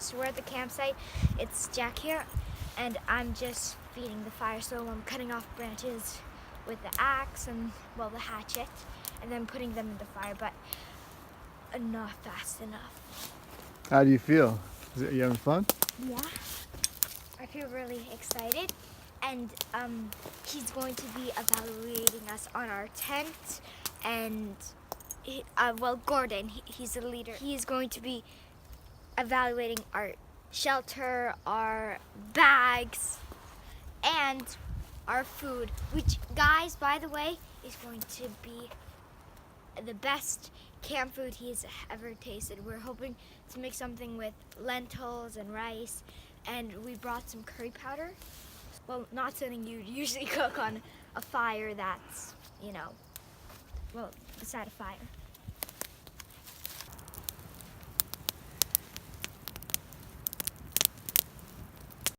So we're at the campsite. It's Jack here, and I'm just feeding the fire. So I'm cutting off branches with the axe and, well, the hatchet, and then putting them in the fire, but not fast enough. How do you feel? Are you having fun? Yeah. I feel really excited, and he's going to be evaluating us on our tent, and well, Gordon, he's the leader. He is going to be evaluating our shelter, our bags, and our food, which, guys, by the way, is going to be the best camp food he's ever tasted. We're hoping to make something with lentils and rice, and we brought some curry powder. Well, not something you'd usually cook on a fire that's, you know, well, beside a fire.